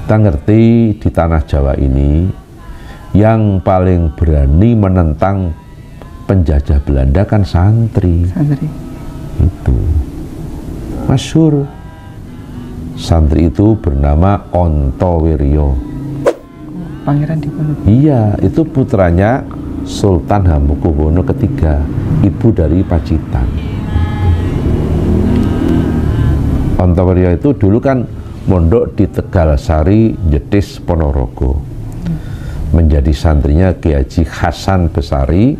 Kita ngerti di tanah Jawa ini yang paling berani menentang penjajah Belanda kan santri. Itu masyhur. Santri itu bernama Ontowiryo. Pangeran Diponegoro. Iya, itu putranya Sultan Hamengkubuwono III, ibu dari Pacitan. Ontowiryo itu dulu kan mondok di Tegalsari, Jetis, Ponorogo. Menjadi santrinya Ki Haji Hasan Besari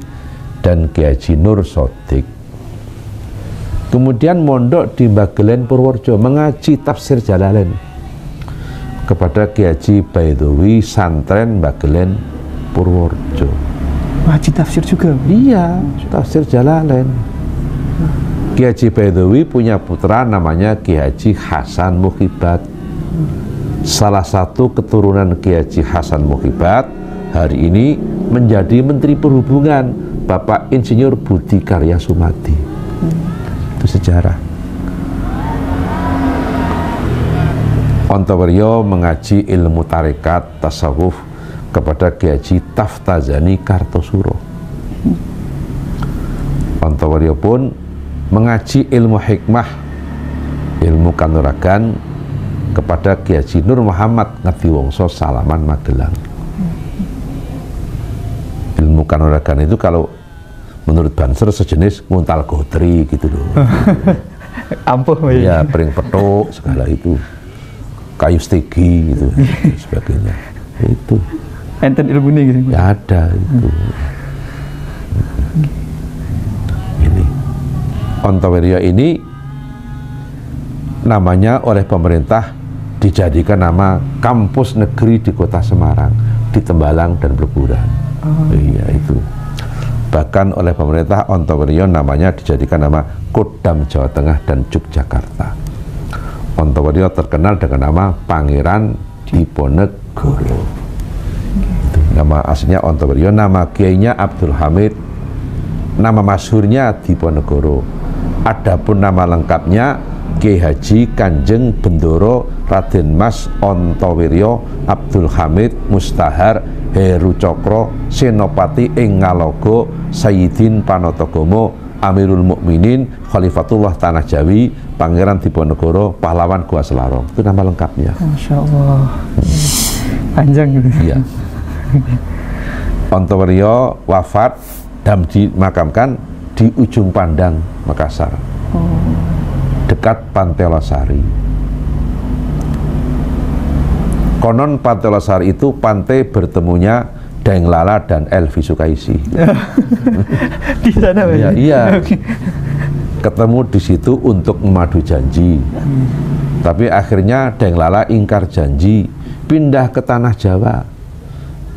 dan Ki Haji Nur Sodik. Kemudian mondok di Bagelen Purworejo, mengaji tafsir Jalalain kepada Ki Haji Baidowi, santren Bagelen Purworejo. Ngaji tafsir juga? Iya, tafsir Jalalain. Ki Haji Baidowi punya putra namanya Ki Haji Hasan Muhibat. Salah satu keturunan Ki Haji Hasan Muhibat hari ini menjadi Menteri Perhubungan, Bapak Insinyur Budi Karya Sumadi. Itu sejarah. Ontowiryo mengaji ilmu tarekat tasawuf kepada Ki Haji Taftazani Kartosuro. Ontowiryo pun mengaji ilmu hikmah, ilmu kanuragan kepada Ki Haji Nur Muhammad Ngadiwongso Salaman Magelang. Ilmu kanuragan itu kalau menurut Banser sejenis nguntal godri gitu loh. Ampuh ya, pering petuk segala itu, kayu stegi gitu sebagainya. Itu enten ilmu ini gitu. Ya ada itu. Ini Ontowiryo ini namanya oleh pemerintah dijadikan nama kampus negeri di Kota Semarang, di Tembalang dan Bleburan. Iya itu. Bahkan oleh pemerintah Ontowiryo namanya dijadikan nama Kodam Jawa Tengah dan Yogyakarta. Ontowiryo terkenal dengan nama Pangeran Diponegoro. Itu nama aslinya Ontowiryo, nama kiainya Abdul Hamid, nama masyhurnya Diponegoro. Adapun nama lengkapnya Kiai Haji Kanjeng Bendoro Raden Mas Ontowiryo Abdul Hamid Mustahar Heru Cokro Senopati ing Ngalogo Sayyidin Panatagomo Amirul Mukminin Khalifatullah Tanah Jawi Pangeran Diponegoro Pahlawan Gua Selarong. Itu nama lengkapnya. Masya Allah. Panjang gitu. Iya. Ontowiryo wafat dan dimakamkan di Ujung Pandang, Makassar. Dekat Pantai Losari. Konon Pantai Losari itu pantai bertemunya Daeng Lala dan Elvi Sukaisi. Di sana ya, iya. Ketemu di situ untuk memadu janji. Tapi akhirnya Daeng Lala ingkar janji, pindah ke tanah Jawa.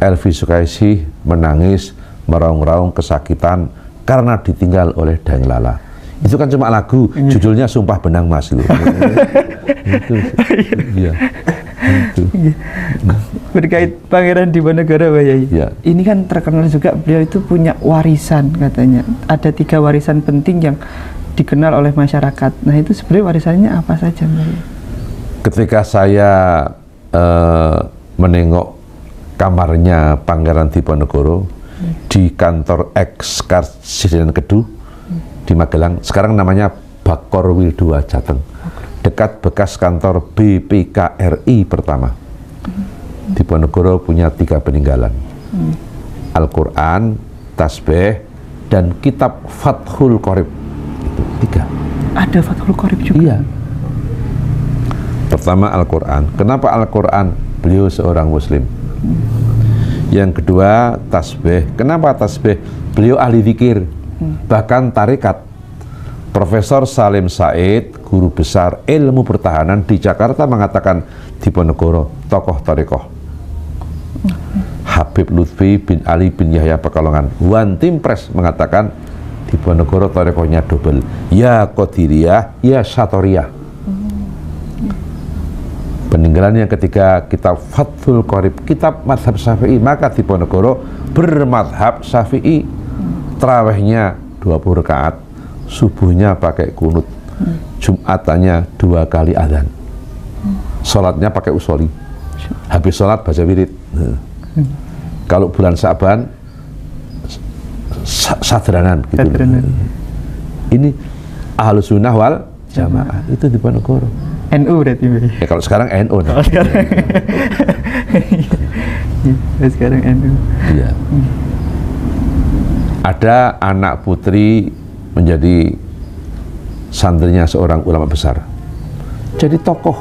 Elvi Sukaisi menangis, meraung-raung kesakitan karena ditinggal oleh Daeng Lala. Itu kan cuma lagu, judulnya Sumpah Benang Mas loh. Itu. Iya. Itu. Berkait Pangeran Diponegoro, Pak Yai. Ya. Ini kan terkenal juga beliau itu punya warisan katanya. Ada 3 warisan penting yang dikenal oleh masyarakat. Nah itu sebenarnya warisannya apa saja, Pak Yai? Ketika saya menengok kamarnya Pangeran Diponegoro di kantor ex-Karsidenan Kedu di Magelang, sekarang namanya Bakor Wildoa Jateng, dekat bekas kantor BPKRI pertama. Diponegoro punya 3 peninggalan, Al-Quran, Tasbih, dan kitab Fathul Qorib. Itu 3. Ada Fathul Qorib juga? Iya. Pertama Al-Quran. Kenapa Al-Quran? Beliau seorang Muslim. Yang kedua Tasbih. Kenapa Tasbih? Beliau ahli zikir, bahkan tarekat. Profesor Salim Said, guru besar ilmu pertahanan di Jakarta, mengatakan Diponegoro tokoh tarekoh. Habib Lutfi bin Ali bin Yahya Pekalongan, One Team Press, mengatakan Diponegoro tarekohnya double, ya Qadiriyah, ya Syatoriyah. Peninggalan yang ketiga kitab Fathul Qorib, kitab madhab Syafi'i, maka Diponegoro bermadhab Syafi'i. Tarawihnya 20 rakaat, subuhnya pakai kunut, Jumatannya 2 kali adzan, sholatnya pakai usoli. Habis sholat baca wirid. Kalau bulan Sa'ban sadranan gitu. Ini Ahlus Sunnah wal Jamaah itu di Ponorogo. NU berarti. Ya, kalau sekarang NU. Oh, sekarang. Sekarang NU. Iya. Ada anak putri menjadi santrinya seorang ulama besar, jadi tokoh,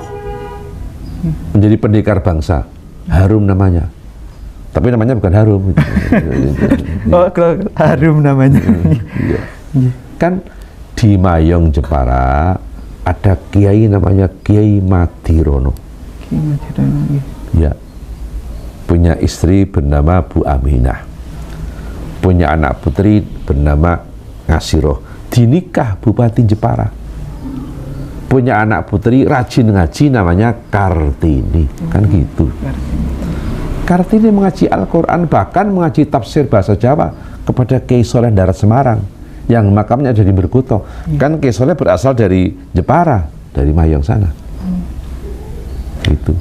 menjadi pendekar bangsa, Harum namanya, tapi namanya bukan Harum. Oh, Harum namanya. Iya. Kan di Mayong Jepara ada kiai namanya Kiai Madirono. Kiai Madirono. Ya, punya istri bernama Bu Aminah, punya anak putri bernama Ngasiroh, dinikah Bupati Jepara, punya anak putri rajin ngaji namanya Kartini. Kan gitu. Kartini mengaji Al-Quran, bahkan mengaji tafsir bahasa Jawa kepada Kiai Soleh Darat Semarang yang makamnya ada di Berkuto. Kan Kiai Soleh berasal dari Jepara, dari Mayong sana. Gitu.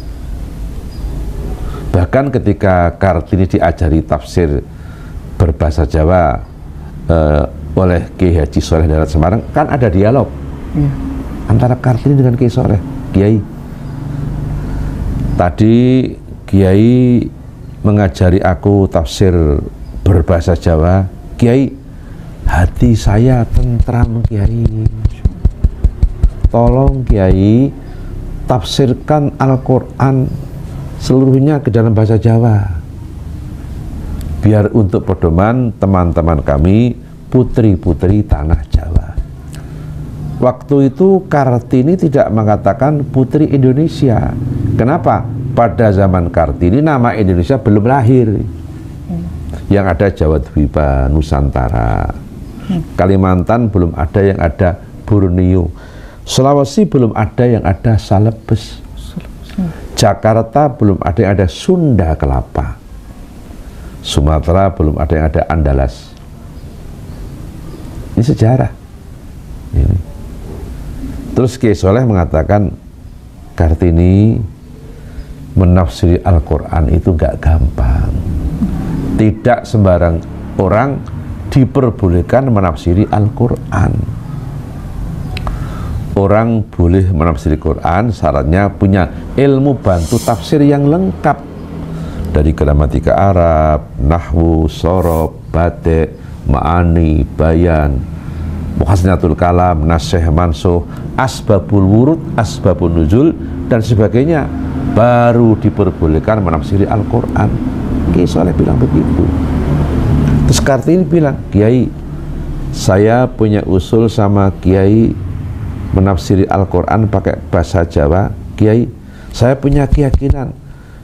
Bahkan ketika Kartini diajari tafsir berbahasa Jawa oleh Kiai Haji Soleh Darat Semarang, kan ada dialog antara Kartini dengan Kiai Soleh. Kiai, tadi Kiai mengajari aku tafsir berbahasa Jawa. Kiai, hati saya tentram Kiai. Tolong Kiai tafsirkan Al-Quran seluruhnya ke dalam bahasa Jawa, biar untuk pedoman teman-teman kami putri-putri tanah Jawa. Waktu itu Kartini tidak mengatakan putri Indonesia. Kenapa? Pada zaman Kartini nama Indonesia belum lahir. Yang ada Jawa Dwipa, Nusantara, Kalimantan belum ada, yang ada Borneo, Sulawesi belum ada, yang ada Salebes, Jakarta belum ada, yang ada Sunda Kelapa, Sumatera belum ada, yang ada Andalas. Ini sejarah. Ini. Terus Kiai Soleh mengatakan, Kartini, menafsiri Al-Quran itu nggak gampang. Tidak sembarang orang diperbolehkan menafsiri Al-Quran. Orang boleh menafsiri Quran, syaratnya punya ilmu bantu tafsir yang lengkap, dari gramatika Arab, nahwu, sorob, batik, ma'ani, bayan, muhasinatul kalam, nasyih mansuh, asbabul wurud, asbabun nuzul, dan sebagainya, baru diperbolehkan menafsiri Al-Quran. Kiai Soleh bilang begitu. Terus Kartini bilang, Kiai, saya punya usul sama Kiai menafsiri Al-Quran pakai bahasa Jawa. Kiai, saya punya keyakinan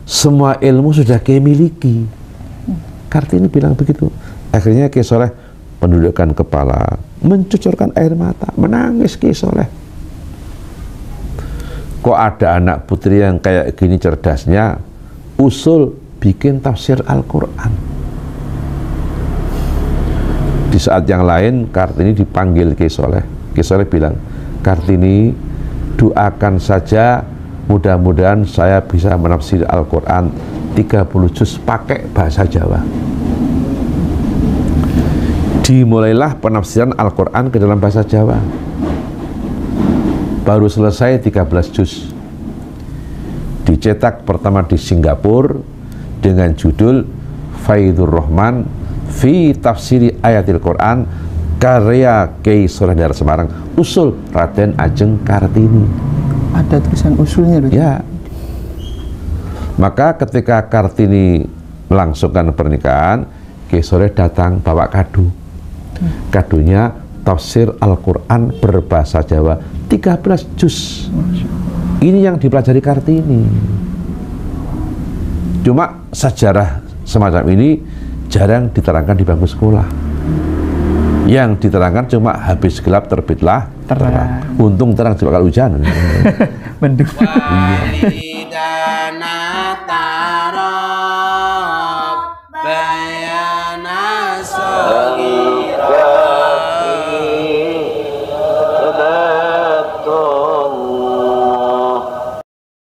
semua ilmu sudah Kiai miliki. Kartini bilang begitu. Akhirnya Kiai Soleh menundukkan kepala, mencucurkan air mata, menangis Kiai Soleh. Kok ada anak putri yang kayak gini cerdasnya, usul bikin tafsir Al-Quran. Di saat yang lain Kartini dipanggil Kiai Soleh. Kiai Soleh bilang, Kartini, doakan saja mudah-mudahan saya bisa menafsir Al-Quran 30 juz pakai bahasa Jawa. Dimulailah penafsiran Al-Quran ke dalam bahasa Jawa. Baru selesai 13 juz. Dicetak pertama di Singapura dengan judul Faidur Rahman fi Tafsiri Ayatil Quran, karya Kiai Soleh Darat Semarang, usul Raden Ajeng Kartini. Ada tulisan usulnya loh. Ya. Maka ketika Kartini melangsungkan pernikahan, Kiai Soleh datang bawa kado. Kadonya tafsir Al-Quran berbahasa Jawa 13 juz. Ini yang dipelajari Kartini. Cuma sejarah semacam ini jarang diterangkan di bangku sekolah. Yang diterangkan cuma habis gelap terbitlah terang. Untung terang juga kalau hujan. Mendung.